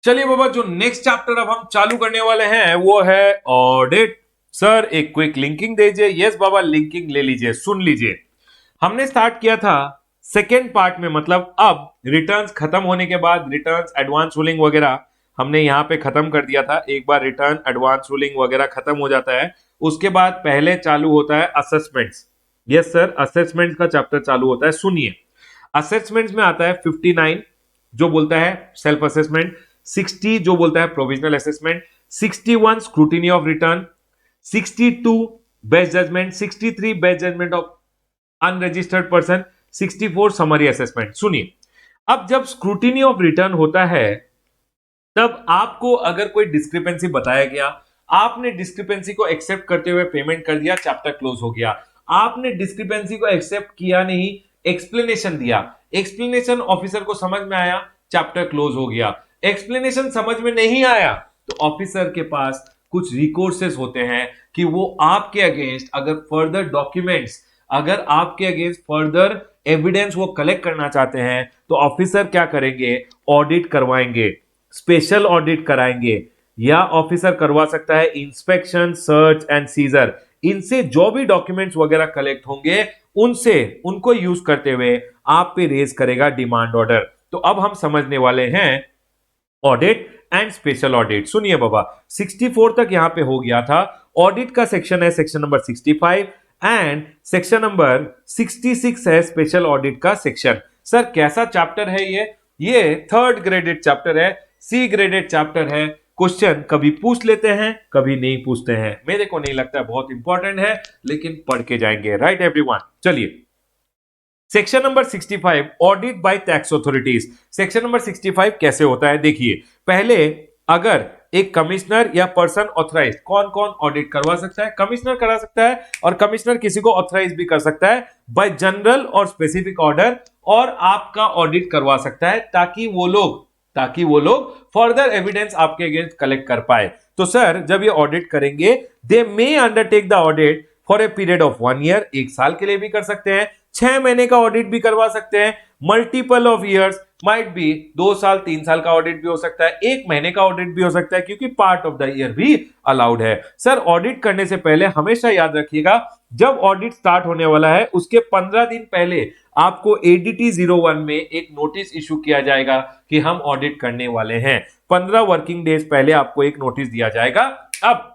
चलिए बाबा, जो next chapter अब हम चालू करने वाले हैं वो है ऑडिट। सर एक क्विक लिंकिंग दीजिए। यस बाबा, लिंकिंग ले लीजिए, सुन लीजिए। हमने स्टार्ट किया था सेकेंड पार्ट में, मतलब अब रिटर्न्स खत्म होने के बाद रिटर्न्स एडवांस रूलिंग वगैरह हमने यहाँ पे खत्म कर दिया था। एक बार रिटर्न एडवांस रूलिंग वगैरह खत्म हो जाता है, उसके बाद पहले चालू होता है असेसमेंट्स। यस सर, असेसमेंट्स का चैप्टर चालू होता है। सुनिए, असेसमेंट्स में आता है 59 जो बोलता है सेल्फ असेसमेंट, 60 जो बोलता है provisional assessment, 61 scrutiny of return, 62 best judgment, 63 best judgment of unregistered person, 64 summary assessment. सुनिए, अब जब स्क्रूटिनी ऑफ रिटर्न होता है तब आपको अगर कोई डिस्क्रिपेंसी बताया गया, आपने डिस्क्रिपेंसी को एक्सेप्ट करते हुए पेमेंट कर दिया, चैप्टर क्लोज हो गया। आपने डिस्क्रिपेंसी को एक्सेप्ट किया नहीं, एक्सप्लेनेशन दिया, एक्सप्लेनेशन ऑफिसर को समझ में आया, चैप्टर क्लोज हो गया। एक्सप्लेनेशन समझ में नहीं आया तो ऑफिसर के पास कुछ रिकोर्सेस होते हैं कि वो आपके अगेंस्ट अगर फर्दर डॉक्यूमेंट्स, अगर आपके अगेंस्ट फर्दर एविडेंस वो कलेक्ट करना चाहते हैं तो ऑफिसर क्या करेंगे, ऑडिट करवाएंगे, स्पेशल ऑडिट कराएंगे, या ऑफिसर करवा सकता है इंस्पेक्शन, सर्च एंड सीजर। इनसे जो भी डॉक्यूमेंट्स वगैरह कलेक्ट होंगे उनसे, उनको यूज करते हुए आप पे रेज करेगा डिमांड ऑर्डर। तो अब हम समझने वाले हैं ऑडिट एंड स्पेशल ऑडिट। सुनिए बाबा, 64 तक यहां पे हो गया था। ऑडिट का सेक्शन है section number 65 and section number 66 है स्पेशल ऑडिट का सेक्शन। सर कैसा चैप्टर है ये थर्ड ग्रेडेड चैप्टर है, सी ग्रेडेड चैप्टर है। क्वेश्चन कभी पूछ लेते हैं, कभी नहीं पूछते हैं। मेरे को नहीं लगता बहुत इंपॉर्टेंट है, लेकिन पढ़ के जाएंगे। राइट एवरीवन, चलिए section number 65 audit bye tax authorities. Section number 65 कैसे होता है देखिए। पहले अगर एक कमिश्नर या पर्सन ऑथराइज्ड, कौन कौन ऑडिट करवा सकता है? कमिश्नर करा सकता है, और कमिश्नर किसी को ऑथराइज भी कर सकता है बाय जनरल और स्पेसिफिक ऑर्डर, और आपका ऑडिट करवा सकता है ताकि वो लोग फर्दर एविडेंस आपके अगेंस्ट कलेक्ट कर पाए। तो सर जब ये ऑडिट करेंगे, they may undertake the audit for a period of 1 year, 1 साल के लिए भी कर सकते हैं, 6 महीने का ऑडिट भी करवा सकते हैं, multiple of years, might be 2 साल 3 साल का ऑडिट भी हो सकता है, 1 महीने का ऑडिट भी हो सकता है, क्योंकि पार्ट ऑफ द ईयर भी अलाउड है। सर ऑडिट करने से पहले हमेशा याद रखिएगा, जब ऑडिट स्टार्ट होने वाला है उसके 15 दिन पहले आपको एडीटी 01 में एक नोटिस इशू किया जाएगा कि हम ऑडिट करने वाले हैं। 15 वर्किंग डेज पहले आपको एक नोटिस दिया जाएगा। अब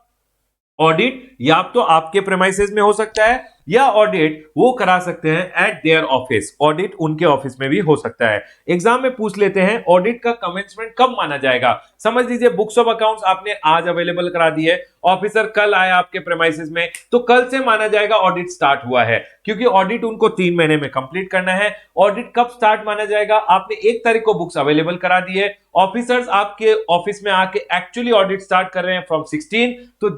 ऑडिट या तो आपके प्रेमाइसेस में हो सकता है, या ऑडिट वो करा सकते हैं एट देयर ऑफिस, ऑडिट उनके ऑफिस में भी हो सकता है। एग्जाम में पूछ लेते हैं ऑडिट का कमेंसमेंट कब माना जाएगा। समझ लीजिए बुक्स ऑफ अकाउंट्स आपने आज अवेलेबल करा दी है, ऑफिसर कल आया आपके प्रेमाइसेस में, तो कल से माना जाएगा ऑडिट स्टार्ट हुआ है, क्योंकि ऑडिट उनको 3 महीने में कंप्लीट करना है। ऑडिट कब स्टार्ट माना जाएगा? आपने 1 तारीख को बुक्स अवेलेबल करा दी है, ऑफिसर्स आपके ऑफिस में आके एक्चुअली ऑडिट स्टार्ट कर रहे हैं फ्रॉम 16, तो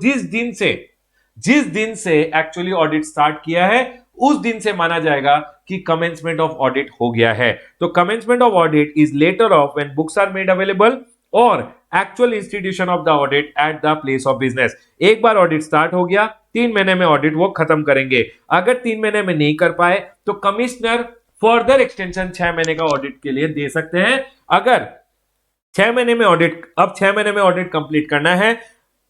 जिस दिन से एक्चुअली ऑडिट स्टार्ट किया है उस दिन से माना जाएगा कि कमेंसमेंट ऑफ ऑडिट हो गया है। तो commencement of audit is later of when books are made available और actual institution of the audit at the place of business. एक बार ऑडिट स्टार्ट हो गया, 3 महीने में ऑडिट वो खत्म करेंगे। अगर 3 महीने में नहीं कर पाए तो कमिश्नर फर्दर एक्सटेंशन 6 महीने का ऑडिट के लिए दे सकते हैं। अगर 6 महीने में ऑडिट, अब 6 महीने में ऑडिट कंप्लीट करना है,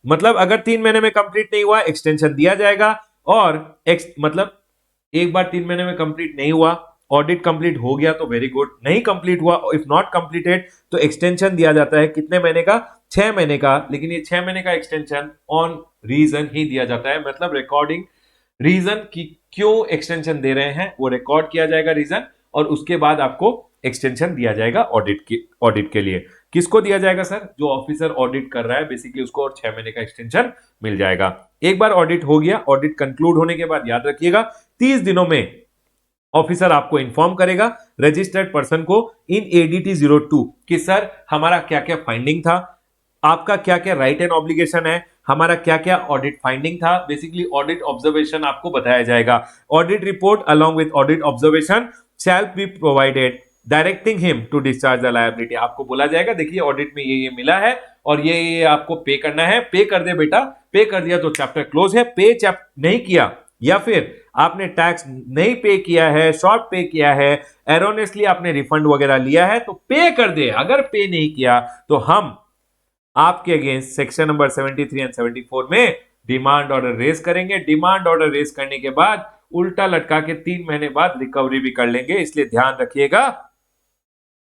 मतलब अगर 3 महीने में कंप्लीट नहीं हुआ एक्सटेंशन दिया जाएगा, और मतलब एक बार 3 महीने में कंप्लीट नहीं हुआ, ऑडिट कंप्लीट हो गया तो वेरी गुड, नहीं कंप्लीट हुआ, इफ नॉट कंप्लीटेड तो एक्सटेंशन दिया जाता है। कितने महीने का? 6 महीने का। लेकिन ये 6 महीने का एक्सटेंशन ऑन रीजन ही दिया जाता है, मतलब रिकॉर्डिंग रीजन की क्यों एक्सटेंशन दे रहे हैं वो रिकॉर्ड किया जाएगा रीजन, और उसके बाद आपको एक्सटेंशन दिया जाएगा ऑडिट के लिए। किसको दिया जाएगा सर? जो ऑफिसर ऑडिट कर रहा है बेसिकली उसको, और 6 महीने का एक्सटेंशन मिल जाएगा। एक बार ऑडिट हो गया, ऑडिट कंक्लूड होने के बाद याद रखिएगा 30 दिनों में ऑफिसर आपको इन्फॉर्म करेगा रजिस्टर्ड पर्सन को इन एडीटी 02 कि सर हमारा क्या क्या फाइंडिंग था, आपका क्या क्या राइट एंड ऑब्लिगेशन है, हमारा क्या क्या ऑडिट फाइंडिंग था। बेसिकली ऑडिट ऑब्जर्वेशन आपको बताया जाएगा। Audit report along with audit observation shall be provided directing him to discharge the liability. आपको बोला जाएगा देखिए ऑडिट में ये मिला है और ये आपको पे करना है, पे कर दे बेटा, पे कर दिया तो चैप्टर क्लोज है। पे नहीं किया, या फिर आपने टैक्स नहीं पे किया है, शॉर्ट पे किया है, एरोनियसली आपने रिफंड वगैरह लिया है तो पे कर दे। अगर पे नहीं किया तो हम आपके अगेंस्ट सेक्शन नंबर 73 एंड 74 में डिमांड ऑर्डर रेज करेंगे। डिमांड ऑर्डर रेज करने के बाद उल्टा लटका के 3 महीने बाद रिकवरी भी कर लेंगे, इसलिए ध्यान रखिएगा,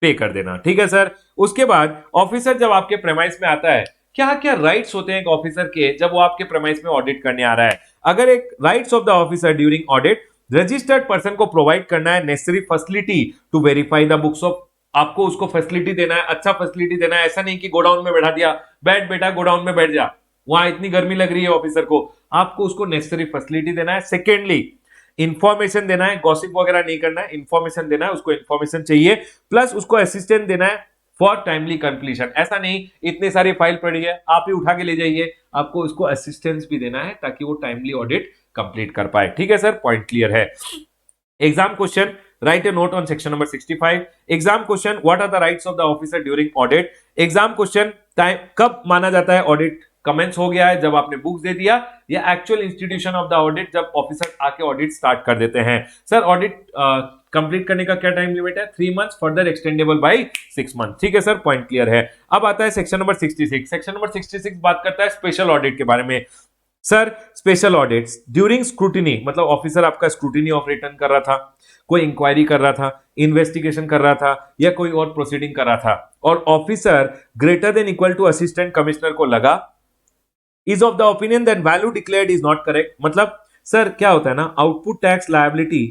पे कर देना। ठीक है सर। उसके बाद ऑफिसर जब आपके प्रेमाइस में आता है, क्या क्या राइट्स होते हैं एक ऑफिसर के जब वो आपके प्रेमाइस में ऑडिट करने आ रहा है? अगर एक rights of the officer during audit, registered person को प्रोवाइड करना है necessary facility to verify the books of, आपको उसको फैसिलिटी देना है, अच्छा फैसिलिटी देना है। ऐसा नहीं कि गोडाउन में बैठा दिया, बैठ बेटा गोडाउन में बैठ जा, वहां इतनी गर्मी लग रही है ऑफिसर को, आपको उसको नेसेसरी फैसिलिटी देना है। सेकेंडली इंफॉर्मेशन देना है, गॉसिप वगैरह नहीं करना है, इंफॉर्मेशन देना है, उसको इंफॉर्मेशन चाहिए, प्लस उसको असिस्टेंट देना है फॉर टाइमली कंप्लीशन। ऐसा नहीं इतनी सारी फाइल पड़ी है आप ही उठा के ले जाइए, आपको उसको असिस्टेंस भी देना है ताकि वो टाइमली ऑडिट कंप्लीट कर पाए। ठीक है सर, पॉइंट क्लियर है। Exam question, write a note on section number 65। Exam question, what are the rights of the officer during audit. Exam question, time कब माना जाता है ऑडिट कमेंस हो गया है, जब आपने बुक्स दे दिया, या actual institution of the audit जब ऑफिसर आके ऑडिट स्टार्ट कर देते हैं। सर ऑडिट कंप्लीट करने का क्या टाइम लिमिट है? 3 months, further extendable by 6 month. ठीक है सर, पॉइंट क्लियर है। अब आता है सेक्शन नंबर 66। सेक्शन नंबर 66 बात करता है स्पेशल ऑडिट के बारे में। Sir special audits during scrutiny, मतलब ऑफिसर आपका स्क्रूटिनी ऑफ रिटर्न कर रहा था, कोई इंक्वायरी कर रहा था, इन्वेस्टिगेशन कर रहा था, या कोई और प्रोसीडिंग कर रहा था, और officer greater than equal to assistant commissioner को लगा, is of the opinion that value declared is not correct. मतलब सर क्या होता है ना, आउटपुट टैक्स लायबिलिटी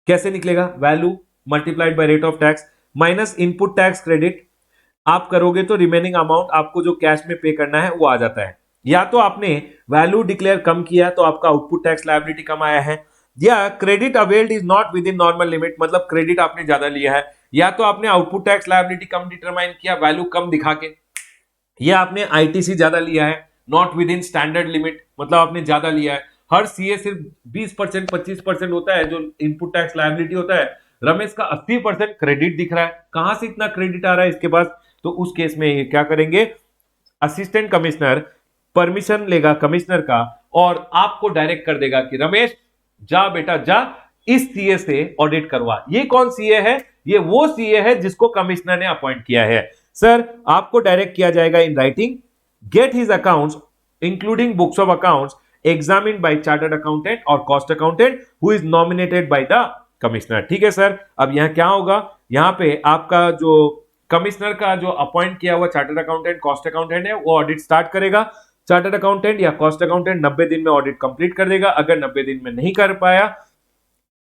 कैसे निकलेगा? Value multiplied by rate of tax minus input tax credit, आप करोगे तो रिमेनिंग अमाउंट आपको जो कैश में पे करना है वो आ जाता है। या तो आपने वैल्यू डिक्लेयर कम किया तो आपका आउटपुट टैक्स लायबिलिटी कम आया है, या credit availed is not with in normal limit, मतलब क्रेडिट आपने ज्यादा लिया है, या तो आपने आउटपुट टैक्स लायबिलिटी कम डिटरमाइन किया वैल्यू कम दिखा के, या आपने आईटीसी ज्यादा लिया है, not with in standard limit, मतलब आपने ज्यादा लिया है। हर सीए सिर्फ 20% 25% होता है जो इनपुट टैक्स लायबिलिटी होता है, रमेश का 80% क्रेडिट दिख रहा है, कहां से इतना क्रेडिट आ रहा है इसके पास? तो उस केस में ये क्या करेंगे, असिस्टेंट कमिश्नर परमिशन लेगा कमिश्नर का और आपको डायरेक्ट कर देगा कि रमेश जा बेटा जा, इस सीए से ऑडिट करवा। ये कौन सीए है? ये वो सीए है जिसको कमिश्नर ने अपॉइंट किया है। सर आपको डायरेक्ट किया जाएगा in writing, get his accounts including books of accounts examined by chartered accountant और cost accountant who is nominated by the commissioner. ठीक है सर। अब यहां क्या होगा, यहां पे आपका जो कमिश्नर का जो अपॉइंट किया हुआ चार्टर्ड अकाउंटेंट कॉस्ट अकाउंटेंट है वो ऑडिट स्टार्ट करेगा। चार्टर्ड अकाउंटेंट या कॉस्ट अकाउंटेंट 90 दिन में ऑडिट कंप्लीट कर देगा। अगर 90 दिन में नहीं कर पाया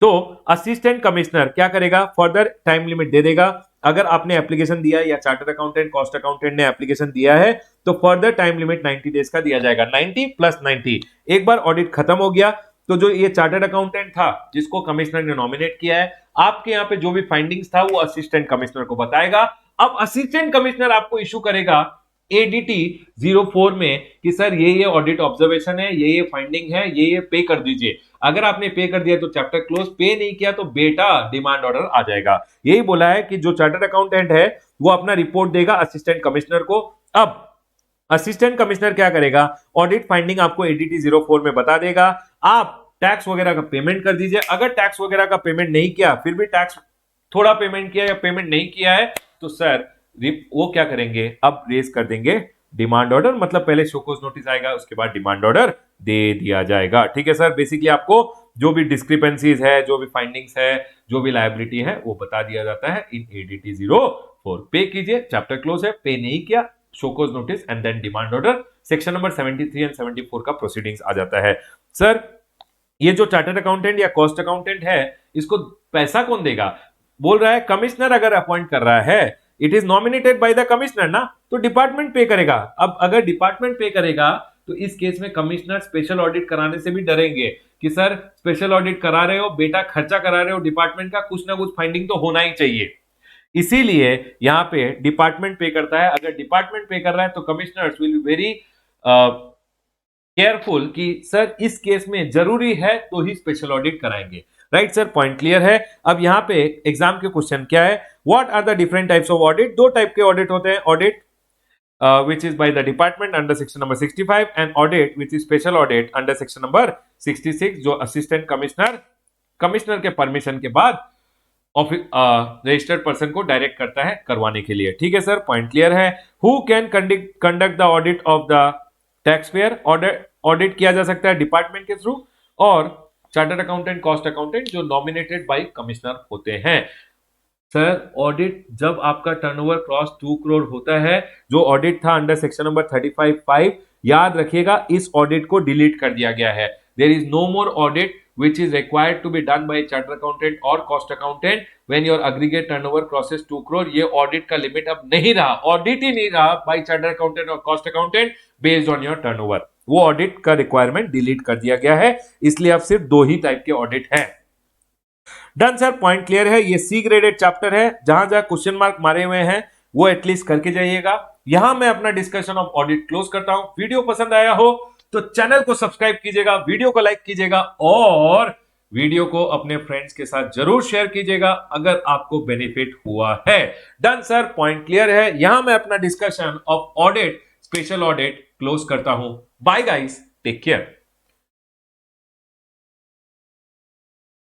तो असिस्टेंट कमिश्नर क्या करेगा, फर्दर टाइम लिमिट दे देगा। अगर आपने एप्लीकेशन दिया है या चार्टर्ड अकाउंटेंट कॉस्ट अकाउंटेंट ने एप्लीकेशन दिया है तो फर्दर टाइम लिमिट 90 डेज का दिया जाएगा। 90 प्लस 90, एक बार ऑडिट खत्म हो गया तो जो ये चार्टर्ड अकाउंटेंट था जिसको कमिश्नर ने नॉमिनेट किया है, आपके यहाँ पे जो भी फाइंडिंग्स था वो असिस्टेंट कमिश्नर को बताएगा। अब असिस्टेंट कमिश्नर आपको इशू करेगा एडीटी 04 में कि सर ये ऑडिट ऑब्जर्वेशन है, ये फाइंडिंग है, ये पे कर दीजिए। अगर आपने पे कर दिया तो चैप्टर क्लोज, पे नहीं किया तो बेटा डिमांड ऑर्डर आ जाएगा। यही बोला है कि जो चार्टर्ड अकाउंटेंट है वो अपना रिपोर्ट देगा असिस्टेंट कमिश्नर को। अब असिस्टेंट कमिश्नर क्या करेगा, ऑडिट फाइंडिंग आपको एडीटी 04 में बता देगा, आप टैक्स वगैरह का पेमेंट कर दीजिए। अगर टैक्स वगैरह का पेमेंट नहीं किया, फिर भी टैक्स थोड़ा पेमेंट किया या पेमेंट नहीं किया है तो सर वो क्या करेंगे, अब रेज कर देंगे डिमांड ऑर्डर, मतलब पहले शोकोज नोटिस आएगा उसके बाद डिमांड ऑर्डर दे दिया जाएगा। ठीक है सर। बेसिकली आपको जो भी डिस्क्रिपेंसीज है, जो भी फाइंडिंग्स है, जो भी लायबिलिटी है वो बता दिया जाता है इन एडीटी 04। पे कीजिए, चैप्टर क्लोज है, पे नहीं किया show cause notice and then demand order. Section number 73 and 74 का प्रोसीडिंग्स आ जाता है। सर ये जो चार्टर्ड अकाउंटेंट या कॉस्ट अकाउंटेंट है इसको पैसा कौन देगा? बोल रहा है कमिश्नर अगर अपॉइंट कर रहा है, it is nominated by the commissioner ना, तो डिपार्टमेंट पे करेगा। अब अगर डिपार्टमेंट पे करेगा तो इस केस में कमिश्नर स्पेशल ऑडिट कराने से भी डरेंगे कि सर स्पेशल ऑडिट करा रहे हो बेटा, खर्चा करा रहे हो डिपार्टमेंट का, कुछ ना कुछ फाइंडिंग तो होना ही चाहिए। इसीलिए यहां पे डिपार्टमेंट पे करता है। अगर डिपार्टमेंट पे कर रहा है तो commissioners will be very careful कि सर इस केस में जरूरी है तो ही स्पेशल ऑडिट कराएंगे। राइट सर, पॉइंट क्लियर है। अब यहां पे एग्जाम के क्वेश्चन क्या है, what are the different types of audit? दो टाइप के ऑडिट होते हैं, audit which is by the department under section number 65 and audit which is special audit under section number 66 जो असिस्टेंट कमिश्नर के permission के बाद रजिस्टर्ड पर्सन को direct करता है करवाने के लिए। ठीक है सर, पॉइंट क्लियर है। Who can conduct the audit of the tax payer? Audit किया जा सकता है डिपार्टमेंट के थ्रू और चार्टर्ड अकाउंटेंट, कॉस्ट अकाउंटेंट जो नॉमिनेटेड बाय कमिश्नर होते हैं। सर ऑडिट जब आपका टर्नओवर क्रॉस 2 करोड़ होता है, जो ऑडिट था अंडर सेक्शन नंबर 35(5), याद रखिएगा इस ऑडिट को डिलीट कर दिया गया है। There is no more audit which is required to be done by chartered accountant or cost accountant when your aggregate turnover crosses 2 crore। ये ऑडिट का लिमिट अब नहीं रहा, ऑडिट ही नहीं रहा by chartered accountant और cost accountant based on your turnover। वो audit का रिक्वायरमेंट डिलीट कर दिया गया है, इसलिए अब सिर्फ 2 ही टाइप के ऑडिट हैं। डन सर, पॉइंट क्लियर है। ये सी ग्रेडेड चैप्टर है, जहां जहां क्वेश्चन मार्क मारे हुए हैं वो एटलीस्ट करके जाइएगा। यहां मैं अपना डिस्कशन ऑफ ऑडिट क्लोज करता हूं। वीडियो पसंद आया हो तो चैनल को सब्सक्राइब कीजिएगा, वीडियो को लाइक कीजिएगा और वीडियो को अपने फ्रेंड्स के साथ जरूर शेयर कीजिएगा अगर आपको बेनिफिट हुआ है। डन सर, पॉइंट क्लियर है। यहां मैं अपना discussion of audit, special audit close करता हूं। Bye guys, take care.